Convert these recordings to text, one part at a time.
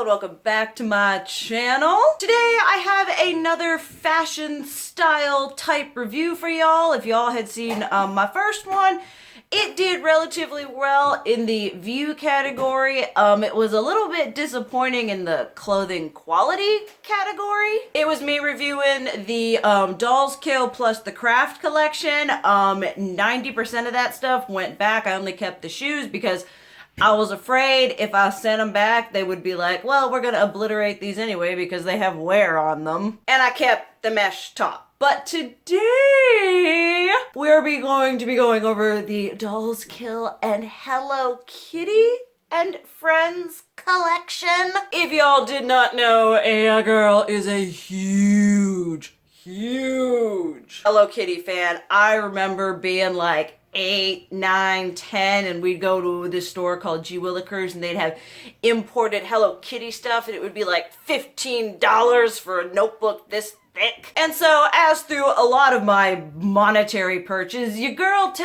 and welcome back to my channel. Today I have another fashion style type review for y'all. If y'all had seen my first one, it did relatively well in the view category. It was a little bit disappointing in the clothing quality category. It was me reviewing the Dolls Kill plus the craft collection. 90% of that stuff went back. I only kept the shoes because I was afraid if I sent them back, they would be like, well, we're going to obliterate these anyway because they have wear on them. And I kept the mesh top. But today, we're going to be going over the Dolls Kill and Hello Kitty and Friends collection. If y'all did not know, a girl is a huge Hello Kitty fan. I remember being like 8, 9, 10, and we'd go to this store called G. Willikers, and they'd have imported Hello Kitty stuff, and it would be like $15 for a notebook this thick. And so, as through a lot of my monetary purchase, your girl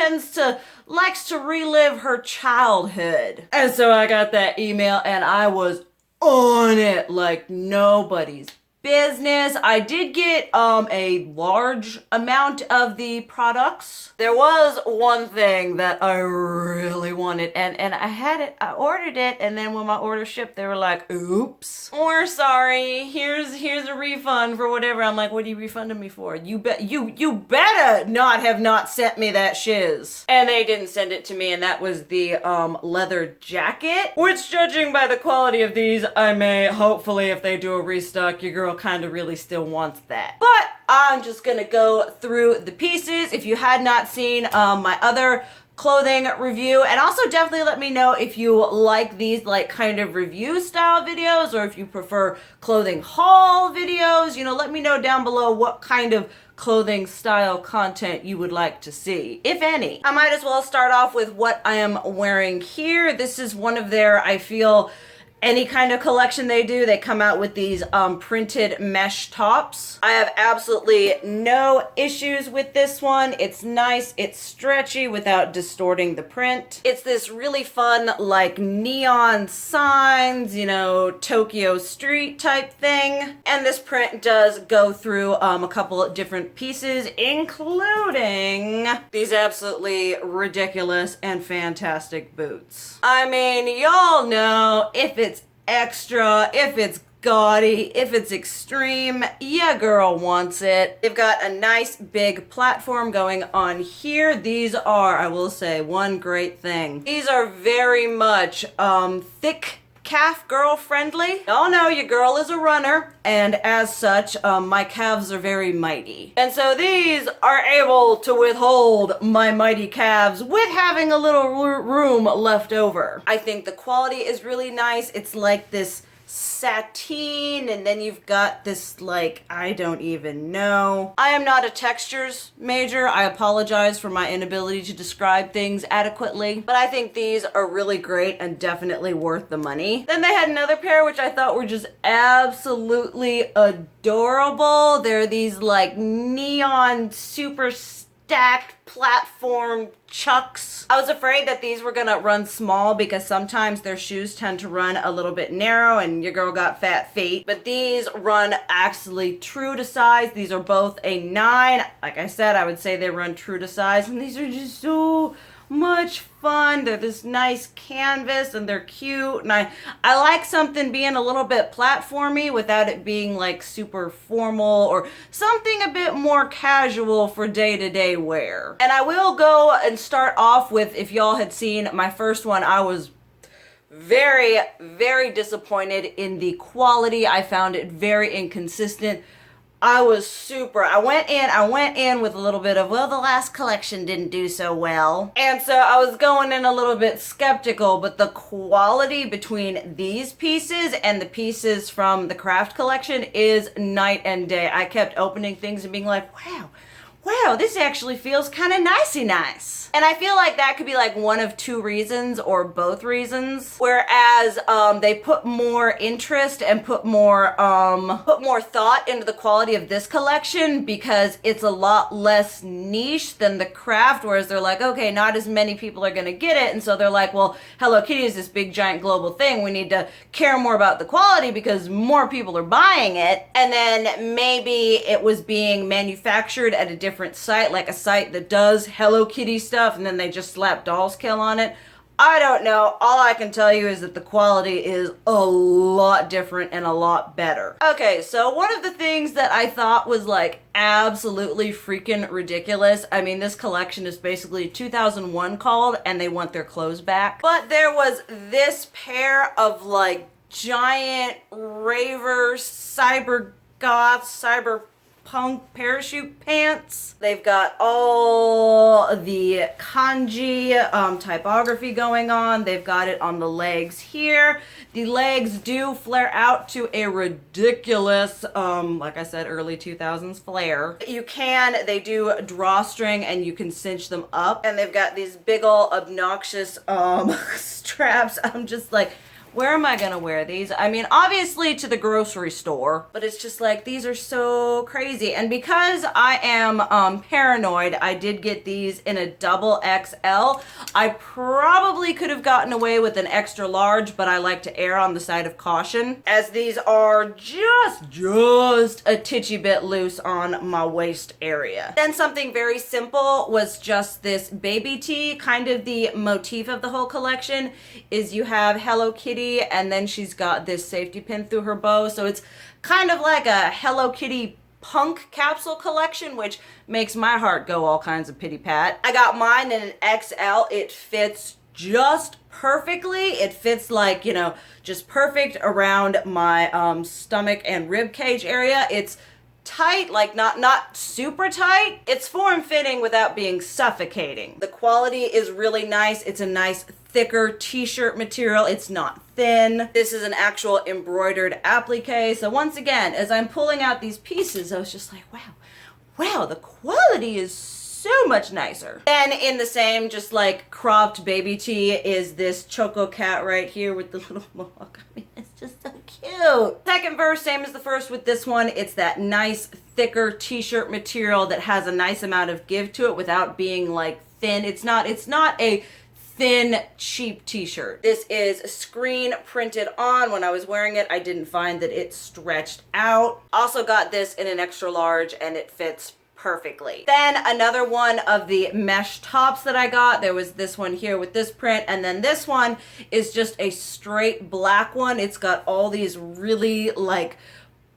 likes to relive her childhood. And so I got that email, and I was on it like nobody's business. I did get a large amount of the products. There was one thing that I really wanted, and I had it, I ordered it, and then when my order shipped, they were like, oops, we're sorry, here's a refund for whatever. I'm like, what are you refunding me for? You better not have not sent me that shiz. And they didn't send it to me, and that was the leather jacket, which, judging by the quality of these, I may, hopefully, if they do a restock, your girl kind of really still wants that. But I'm just gonna go through the pieces. If you had not seen my other clothing review, and also definitely let me know if you like these like kind of review style videos, or if you prefer clothing haul videos. You know, let me know down below what kind of clothing style content you would like to see, if any. I might as well start off with what I am wearing here. This is one of their, I feel, any kind of collection they do, they come out with these printed mesh tops. I have absolutely no issues with this one. It's nice, it's stretchy without distorting the print. It's this really fun, like, neon signs, you know, Tokyo street type thing. And this print does go through a couple of different pieces, including these absolutely ridiculous and fantastic boots. I mean, y'all know if it's extra, if it's gaudy, if it's extreme, yeah, girl wants it. They've got a nice big platform going on here. These are, I will say, one great thing. These are very much thick calf girl friendly. Oh no, your girl is a runner, and as such, my calves are very mighty. And so these are able to withhold my mighty calves with having a little room left over. I think the quality is really nice. It's like this sateen, and then you've got this, like, I don't even know. I am not a textures major. I apologize for my inability to describe things adequately, but I think these are really great and definitely worth the money. Then they had another pair which I thought were just absolutely adorable. They're these like neon super stacked platform chucks. I was afraid that these were gonna run small because sometimes their shoes tend to run a little bit narrow and your girl got fat feet, but these run actually true to size. These are both a 9. Like I said, I would say they run true to size, and these are just so much fun. They're this nice canvas and they're cute, and I like something being a little bit platformy without it being like super formal, or something a bit more casual for day-to-day wear. And I will go and start off with, if y'all had seen my first one, I was very, very disappointed in the quality. I found it very inconsistent. I went in with a little bit of, well, the last collection didn't do so well. And so I was going in a little bit skeptical, but the quality between these pieces and the pieces from the craft collection is night and day. I kept opening things and being like, wow, this actually feels kind of nicey nice. And I feel like that could be like one of two reasons or both reasons. Whereas they put more interest and put more thought into the quality of this collection because it's a lot less niche than the craft, whereas they're like, okay, not as many people are gonna get it, and so they're like, well, Hello Kitty is this big giant global thing. We need to care more about the quality because more people are buying it. And then maybe it was being manufactured at a different site, like a site that does Hello Kitty stuff, and then they just slap Dolls Kill on it. I don't know. All I can tell you is that the quality is a lot different and a lot better. Okay, so one of the things that I thought was like absolutely freaking ridiculous. I mean, this collection is basically 2001 called and they want their clothes back. But there was this pair of like giant raver cyber goth cyberpunk parachute pants. They've got all the kanji typography going on. They've got it on the legs here. The legs do flare out to a ridiculous, like I said, early 2000s flare. They do drawstring and you can cinch them up. And they've got these big ol' obnoxious straps. I'm just like, where am I gonna wear these? I mean, obviously to the grocery store, but it's just like, these are so crazy. And because I am paranoid, I did get these in a double XL. I probably could have gotten away with an extra large, but I like to err on the side of caution, as these are just a titchy bit loose on my waist area. Then something very simple was just this baby tee. Kind of the motif of the whole collection is you have Hello Kitty and then she's got this safety pin through her bow. So it's kind of like a Hello Kitty punk capsule collection, which makes my heart go all kinds of pity pat. I got mine in an XL. It fits just perfectly. It fits like, you know, just perfect around my stomach and rib cage area. It's tight, like not super tight. It's form-fitting without being suffocating. The quality is really nice. It's a nice thicker t-shirt material. It's not thin. This is an actual embroidered applique. So once again, as I'm pulling out these pieces, I was just like, wow, the quality is so much nicer. Then in the same just like cropped baby tee is this Choco Cat right here with the little mohawk. I mean, it's just so cute. Second verse, same as the first with this one. It's that nice thicker t-shirt material that has a nice amount of give to it without being like thin. It's not a thin, cheap t-shirt. This is screen printed on. When I was wearing it, I didn't find that it stretched out. Also got this in an extra large and it fits perfectly. Then another one of the mesh tops that I got, there was this one here with this print, and then this one is just a straight black one. It's got all these really like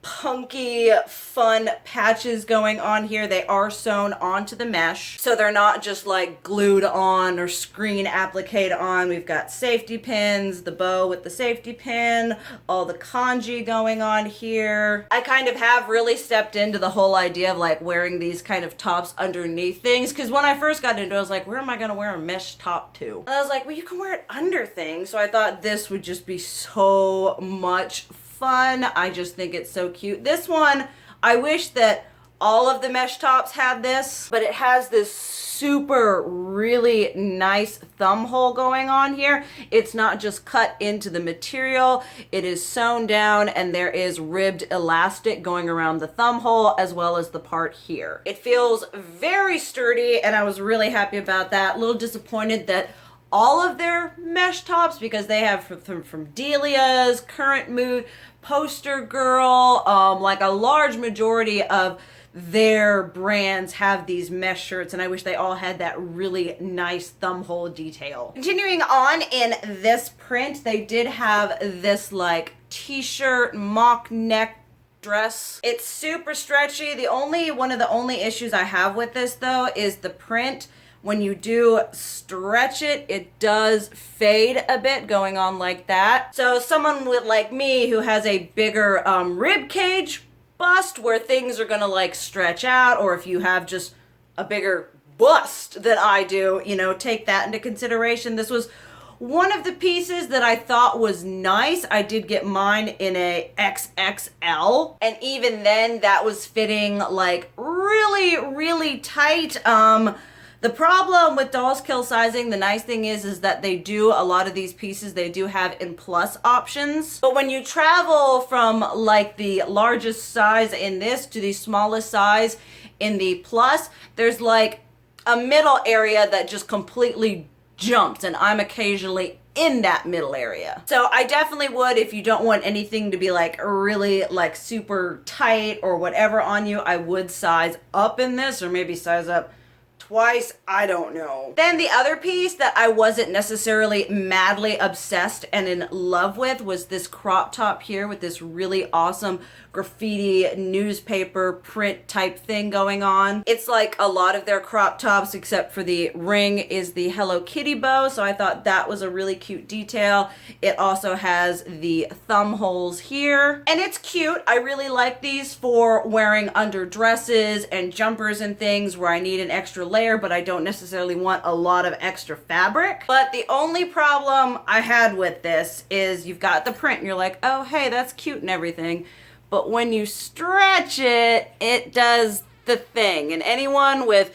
punky fun patches going on here. They are sewn onto the mesh, so they're not just like glued on or screen appliqued on. We've got safety pins, the bow with the safety pin, all the kanji going on here. I kind of have really stepped into the whole idea of like wearing these kind of tops underneath things, because when I first got into it, I was like, where am I gonna wear a mesh top to? And I was like, well, you can wear it under things. So I thought this would just be so much fun. I just think it's so cute. This one, I wish that all of the mesh tops had this, but it has this super really nice thumb hole going on here. It's not just cut into the material, it is sewn down, and there is ribbed elastic going around the thumb hole as well as the part here. It feels very sturdy and I was really happy about that. A little disappointed that all of their mesh tops, because they have from Delia's, Current Mood, Poster Girl, like a large majority of their brands have these mesh shirts, and I wish they all had that really nice thumb hole detail. Continuing on in this print, they did have this like t-shirt mock neck dress. It's super stretchy. One of the only issues I have with this though is the print. When you do stretch it, it does fade a bit going on like that. So someone with like me who has a bigger rib cage bust where things are gonna like stretch out, or if you have just a bigger bust than I do, you know, take that into consideration. This was one of the pieces that I thought was nice. I did get mine in a XXL, and even then that was fitting like really, really tight. The problem with Dolls Kill sizing, the nice thing is that they do, a lot of these pieces, they do have in plus options. But when you travel from like the largest size in this to the smallest size in the plus, there's like a middle area that just completely jumps, and I'm occasionally in that middle area. So I definitely would, if you don't want anything to be like really like super tight or whatever on you, I would size up in this, or maybe size up twice, I don't know. Then the other piece that I wasn't necessarily madly obsessed and in love with was this crop top here with this really awesome graffiti newspaper print type thing going on. It's like a lot of their crop tops, except for the ring is the Hello Kitty bow, so I thought that was a really cute detail. It also has the thumb holes here, and it's cute. I really like these for wearing under dresses and jumpers and things where I need an extra layer, but I don't necessarily want a lot of extra fabric. But the only problem I had with this is you've got the print and you're like, oh hey, that's cute and everything, but when you stretch it, it does the thing. And anyone with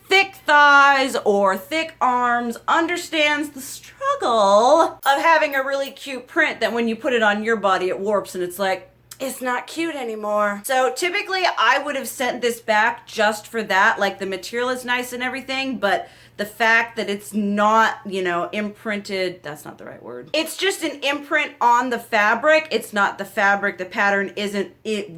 thick thighs or thick arms understands the struggle of having a really cute print that when you put it on your body, it warps and it's like, it's not cute anymore. So typically I would have sent this back just for that. Like, the material is nice and everything, but the fact that it's not, you know, imprinted, that's not the right word. It's just an imprint on the fabric. It's not the fabric. The pattern isn't, it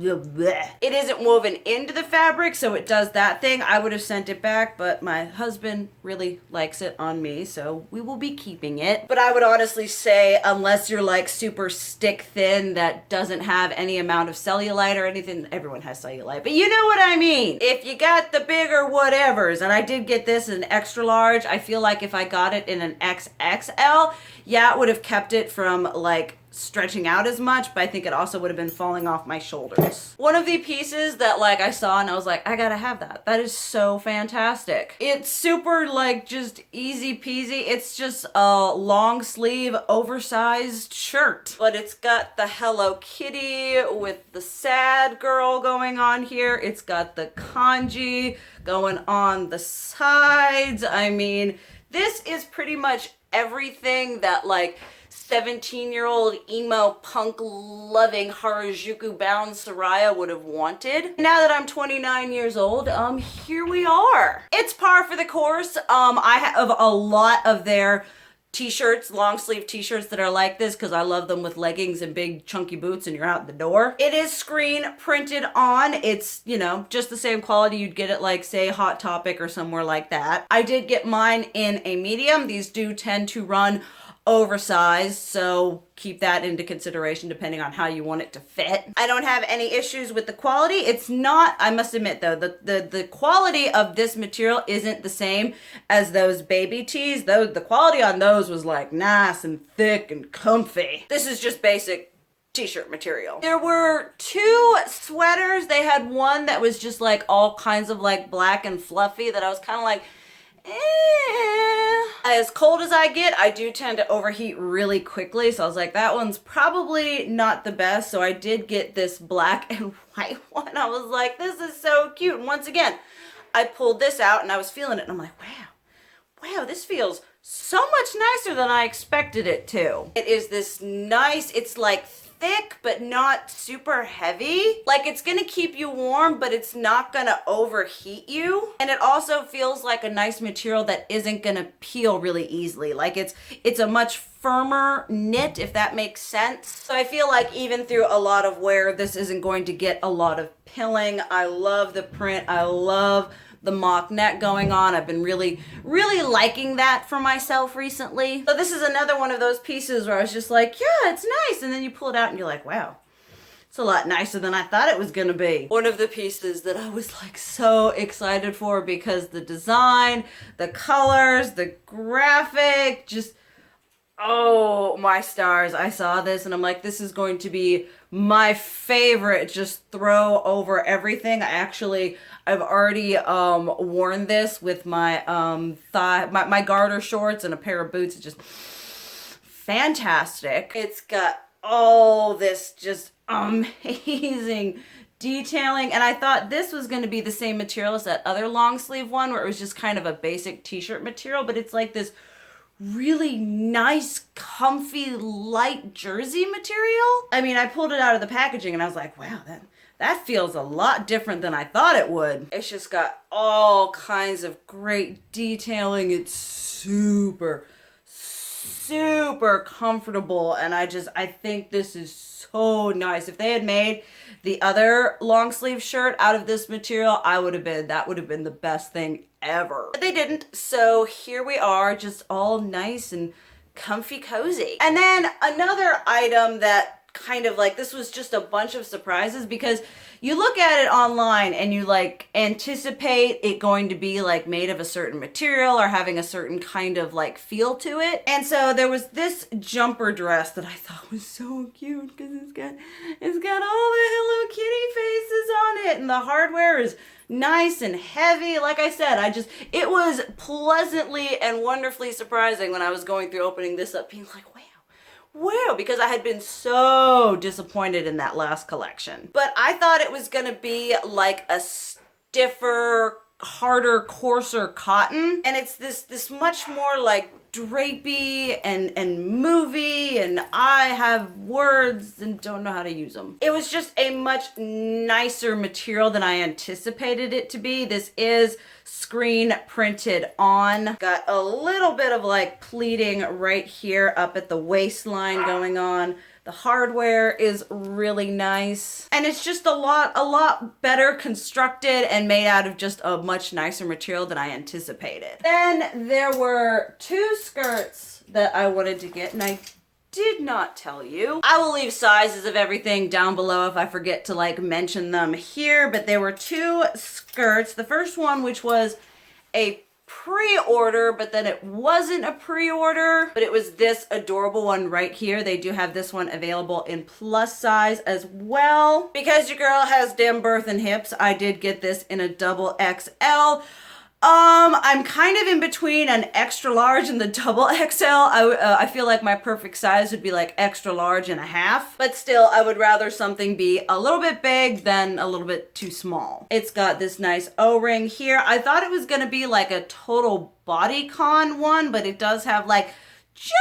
isn't woven into the fabric, so it does that thing. I would have sent it back, but my husband really likes it on me, so we will be keeping it. But I would honestly say, unless you're like super stick thin that doesn't have any amount of cellulite or anything, everyone has cellulite, but you know what I mean. If you got the bigger whatevers, and I did get this in extra large, I feel like if I got it in an XXL, yeah, it would have kept it from like stretching out as much, but I think it also would have been falling off my shoulders. One of the pieces that like I saw and I was like, I gotta have that. That is so fantastic. It's super like just easy peasy. It's just a long sleeve oversized shirt, but it's got the Hello Kitty with the sad girl going on here. It's got the kanji going on the sides. I mean, this is pretty much everything that like 17-year-old emo punk loving Harajuku bound Soraya would have wanted. Now that I'm 29 years old, here we are. It's par for the course. I have a lot of their t-shirts, long sleeve t-shirts that are like this because I love them with leggings and big chunky boots and you're out the door. It is screen printed on. It's, you know, just the same quality you'd get at like say Hot Topic or somewhere like that. I did get mine in a medium. These do tend to run oversized, so keep that into consideration depending on how you want it to fit. I don't have any issues with the quality. It's not, I must admit though, the quality of this material isn't the same as those baby tees. Though the quality on those was like nice and thick and comfy. This is just basic t-shirt material. There were two sweaters. They had one that was just like all kinds of like black and fluffy that I was kind of like, as cold as I get, I do tend to overheat really quickly, so I was like, that one's probably not the best. So I did get this black and white one. I was like, this is so cute. And once again, I pulled this out and I was feeling it and I'm like, wow, this feels so much nicer than I expected it to. It is this nice, it's like thick but not super heavy. Like, it's gonna keep you warm, but it's not gonna overheat you. And it also feels like a nice material that isn't gonna peel really easily. Like, it's a much firmer knit, if that makes sense. So I feel like even through a lot of wear, this isn't going to get a lot of pilling. I love the print. I love the mock neck going on. I've been really liking that for myself recently. So this is another one of those pieces where I was just like, yeah, it's nice. And then you pull it out and you're like, wow, it's a lot nicer than I thought it was gonna be. One of the pieces that I was like so excited for because the design, the colors, the graphic, just, oh my stars. I saw this and I'm like, this is going to be my favorite, just throw over everything. I've already worn this with my my garter shorts and a pair of boots. It's just fantastic. It's got all this just amazing detailing, and I thought this was going to be the same material as that other long sleeve one where it was just kind of a basic t-shirt material, but it's like this really nice, comfy, light jersey material. I mean, I pulled it out of the packaging and I was like, wow, that feels a lot different than I thought it would. It's just got all kinds of great detailing. It's super comfortable, and I think this is so nice. If they had made the other long sleeve shirt out of this material, that would have been the best thing ever. But they didn't, so here we are, just all nice and comfy cozy. And then another item that kind of like, this was just a bunch of surprises, because you look at it online and you like anticipate it going to be like made of a certain material or having a certain kind of like feel to it. And so there was this jumper dress that I thought was so cute because it's got all the Hello Kitty faces on it, and the hardware is nice and heavy. Like I said, it was pleasantly and wonderfully surprising when I was going through opening this up, being like, wow, because I had been so disappointed in that last collection. But I thought it was gonna be like a stiffer, harder, coarser cotton, and it's this much more like drapey and movie, and I have words and don't know how to use them. It was just a much nicer material than I anticipated it to be. This is screen printed on. Got a little bit of like pleating right here up at the waistline going on. The hardware is really nice, and it's just a lot better constructed and made out of just a much nicer material than I anticipated. Then there were two skirts that I wanted to get, and I did not tell you. I will leave sizes of everything down below if I forget to like mention them here, but there were two skirts. The first one, which was a pre-order, but then it wasn't a pre-order, but it was this adorable one right here. They do have this one available in plus size as well. Because your girl has damn birth and hips, I did get this in a double XL. I'm kind of in between an extra large and the double XL. I feel like my perfect size would be like extra large and a half, but still I would rather something be a little bit big than a little bit too small. It's got this nice O-ring here. I thought it was gonna be like a total bodycon one, but it does have like just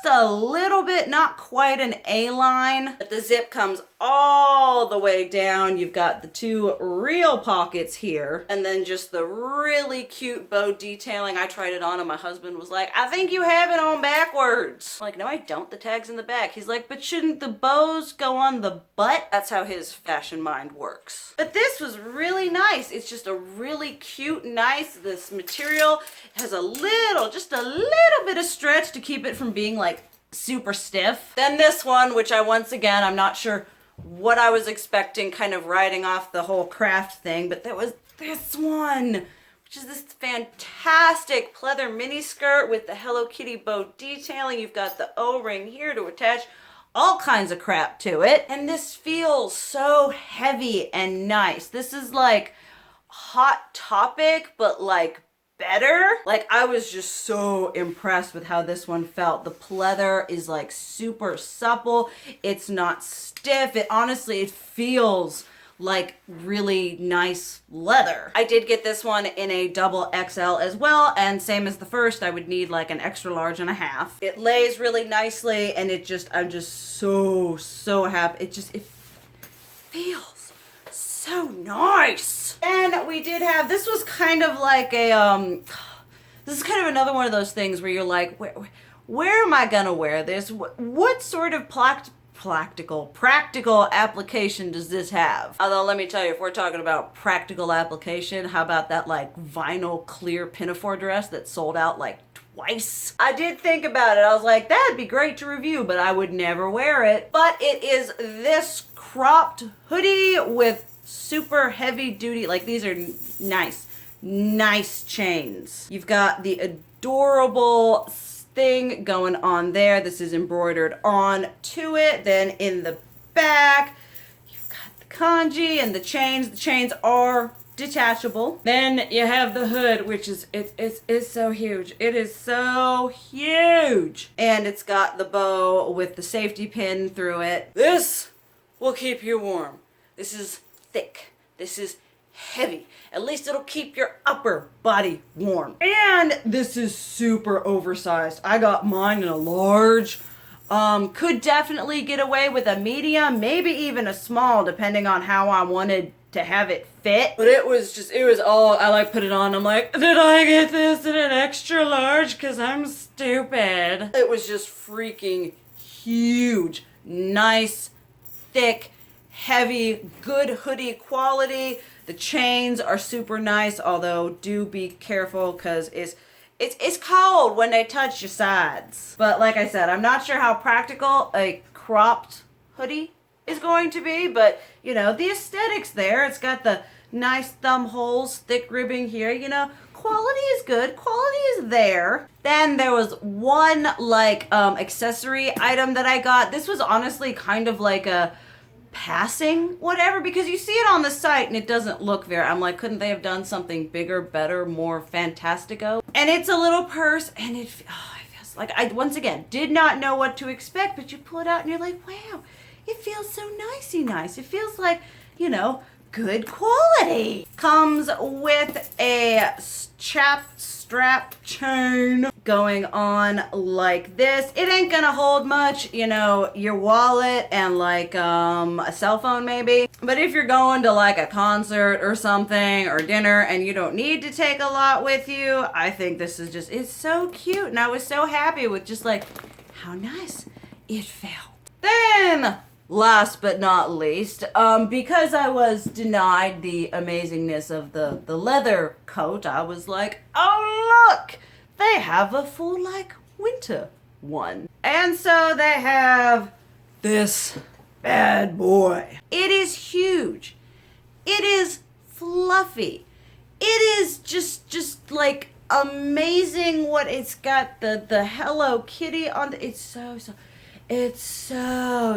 a little bit, not quite an A-line, but the zip comes all the way down. You've got the two real pockets here, and then just the really cute bow detailing. I tried it on and my husband was like, I think you have it on backwards. I'm like, no, I don't. The tag's in the back. He's like, but shouldn't the bows go on the butt? That's how his fashion mind works. But this was really nice. It's just a really cute, nice, this material has just a little bit of stretch to keep it from being like super stiff. Then this one, which I'm not sure what I was expecting, kind of riding off the whole craft thing, but there was this one, which is this fantastic pleather mini skirt with the Hello Kitty bow detailing. You've got the O-ring here to attach all kinds of crap to it, and this feels so heavy and nice. This is like Hot Topic, but like better. Like, I was just so impressed with how this one felt. The pleather is like super supple. It's not stiff. It feels like really nice leather. I did get this one in a double XL as well, and same as the first, I would need like an extra large and a half. It lays really nicely, and I'm just so happy. It feels so nice. And we did have, this was kind of like a, this is kind of another one of those things where you're like, where am I gonna wear this? What sort of practical application does this have? Although, let me tell you, if we're talking about practical application, how about that like vinyl clear Pinafore dress that sold out like twice? I did think about it. I was like, that'd be great to review, but I would never wear it. But it is this cropped hoodie with super heavy duty, like these are nice chains. You've got the adorable thing going on there. This is embroidered on to it. Then in the back, you've got the kanji and the chains. The chains are detachable. Then you have the hood, which is, it's so huge. It is so huge. And it's got the bow with the safety pin through it. This will keep you warm. This is thick. This is heavy. At least it'll keep your upper body warm. And this is super oversized. I got mine in a large. Could definitely get away with a medium, maybe even a small, depending on how I wanted to have it fit. But it was all, I like put it on, I'm like, did I get this in an extra large? Cause I'm stupid. It was just freaking huge. Nice, thick, heavy, good hoodie quality. The chains are super nice, although do be careful because it's cold when they touch your sides. But like I said, I'm not sure how practical a cropped hoodie is going to be, but you know, the aesthetics there. It's got the nice thumb holes, thick ribbing here, you know, quality is good, quality is there. Then there was one like accessory item that I got. This was honestly kind of like a passing whatever, because you see it on the site and it doesn't look very, I'm like, couldn't they have done something bigger, better, more fantastico? And it's a little purse, and it feels like, I once again did not know what to expect, but you pull it out and you're like, wow, it feels so nicey nice. It feels like, you know, good quality. Comes with a strap chain going on like this. It ain't gonna hold much, you know, your wallet and like a cell phone maybe. But if you're going to like a concert or something or dinner and you don't need to take a lot with you, I think this is just, it's so cute. And I was so happy with just like how nice it felt. Then last but not least, because I was denied the amazingness of the leather coat, I was like, oh look, they have a full like winter one. And so they have this bad boy. It is huge. It is fluffy. It is just like amazing what it's got, the Hello Kitty on the, it's so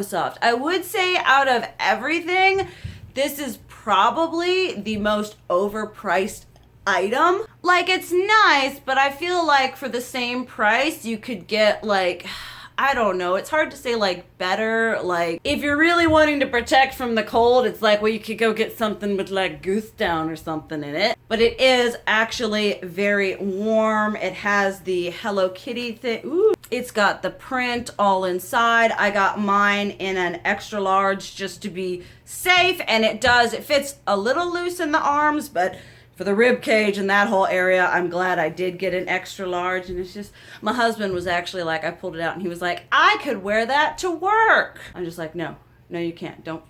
soft. I would say out of everything, this is probably the most overpriced item. Like, it's nice, but I feel like for the same price, you could get like, I don't know, it's hard to say like better. Like, if you're really wanting to protect from the cold, it's like, well, you could go get something with like goose down or something in it. But it is actually very warm. It has the Hello Kitty thing. Ooh. It's got the print all inside. I got mine in an extra large just to be safe, and it fits a little loose in the arms, but for the rib cage and that whole area, I'm glad I did get an extra large. And it's just, my husband was actually like, I pulled it out and he was like, I could wear that to work. I'm just like, no, you can't. Don't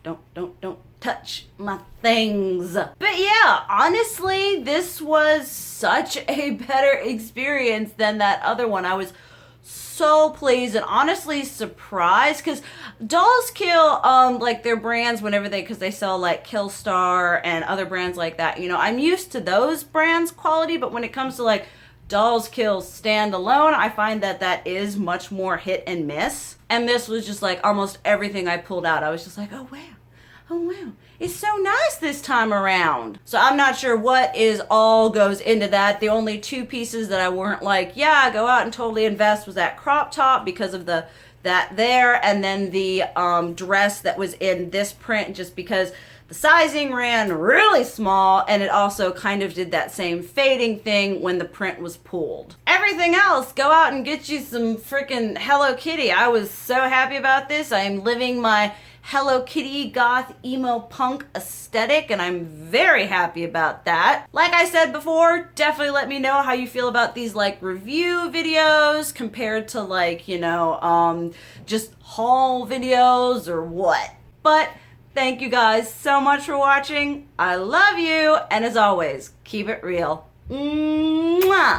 touch my things. But yeah, honestly, this was such a better experience than that other one. I was so pleased and honestly surprised, because Dolls Kill like their brands whenever because they sell like Killstar and other brands like that, you know, I'm used to those brands quality, but when it comes to like Dolls Kill standalone, I find that is much more hit and miss. And this was just like almost everything I pulled out, I was just like, oh wow, it's so nice this time around. So I'm not sure what all goes into that. The only two pieces that I weren't like, yeah, go out and totally invest, was that crop top because of that there, and then the dress that was in this print, just because the sizing ran really small, and it also kind of did that same fading thing when the print was pulled. Everything else, go out and get you some freaking Hello Kitty. I was so happy about this. I am living my Hello Kitty goth emo punk aesthetic, and I'm very happy about that. Like I said before, definitely let me know how you feel about these like review videos compared to like, you know, just haul videos or what. But thank you guys so much for watching. I love you, and as always, keep it real. Mwah!